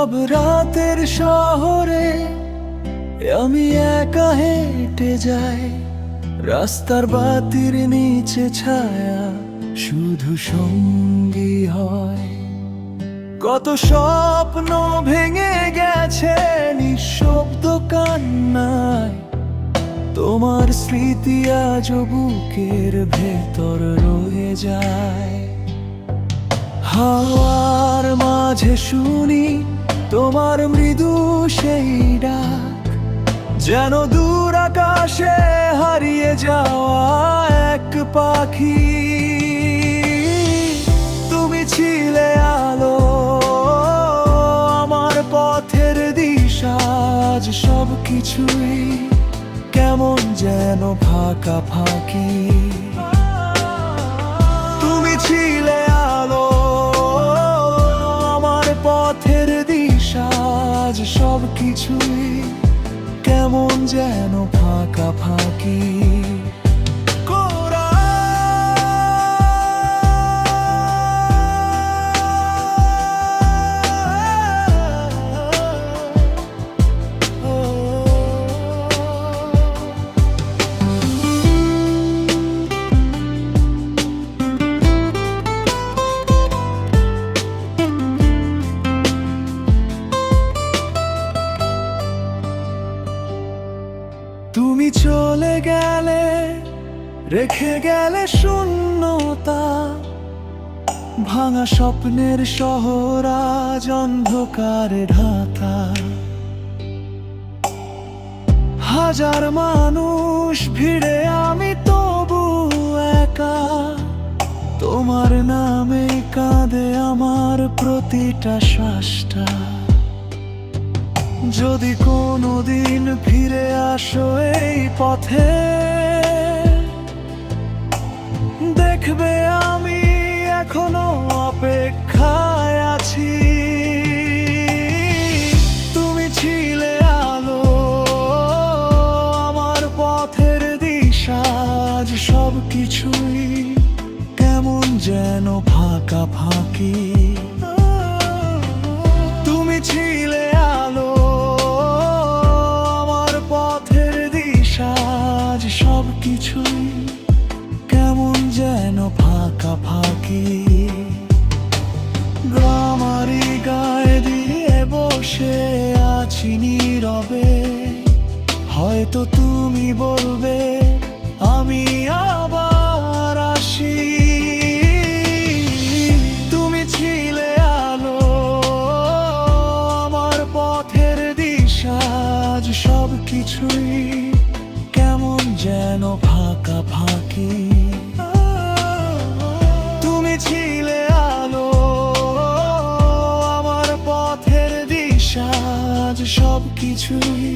নীরব রাতের শহরে আমি একা হেঁটে যাই, রাস্তার বাতির নিচে ছায়া শুধু সঙ্গী হয়। কত স্বপ্ন ভেঙে গেছে নিঃশব্দ কান্নায়, তোমার স্মৃতি আজও বুকের ভেতর রয়ে যায়। হাওয়ার মাঝে শুনি তোমার মৃদু সেই ডাক, যেন দূর আকাশে হারিয়ে যাওয়া এক পাখি। তুমি ছিলে আলো, আমার পথের দিশা, আজ সব কিছুই কেমন যেন ফাঁকা ফাঁকি। তুমি ছিলে আলো, আমার পথের দিশা, আজ সব কিছুই কেমন যেন ফাঁকা ফাঁকি। তুমি চলে গেলে রেখে গেলে শূন্যতা, ভাঙা স্বপ্নের শহর আজ অন্ধকারে ঢাকা। হাজার মানুষ ভিড়ে আমি তবু একা, তোমার নামে কাঁদে আমার প্রতিটা শ্বাসটা। যদি কোনোদিন ফিরে আসো এই পথে, দেখবে আমি এখনো অপেক্ষায় আছি। তুমি ছিলে আলো, আমার পথের দিশা, আজ সব কিছুই কেমন যেন ফাঁকা ফাঁকি। তুমি ছিলে আলো, আজ সব কিছুই কেমন যেন ফাঁকা ফাঁকি। গ্রামারি গায়ে দিয়ে বসে আছি নীরবে, হয়তো তুমি বলবে আমি আবার আসি। তুমি ছিলে আলো, আমার পথের দিশা, আজ সব কিছুই কেমন যেন ফাঁকা ফাঁকি। তুমি ছিলে আলো, আমার পথের দিশা, আজ সব কিছুই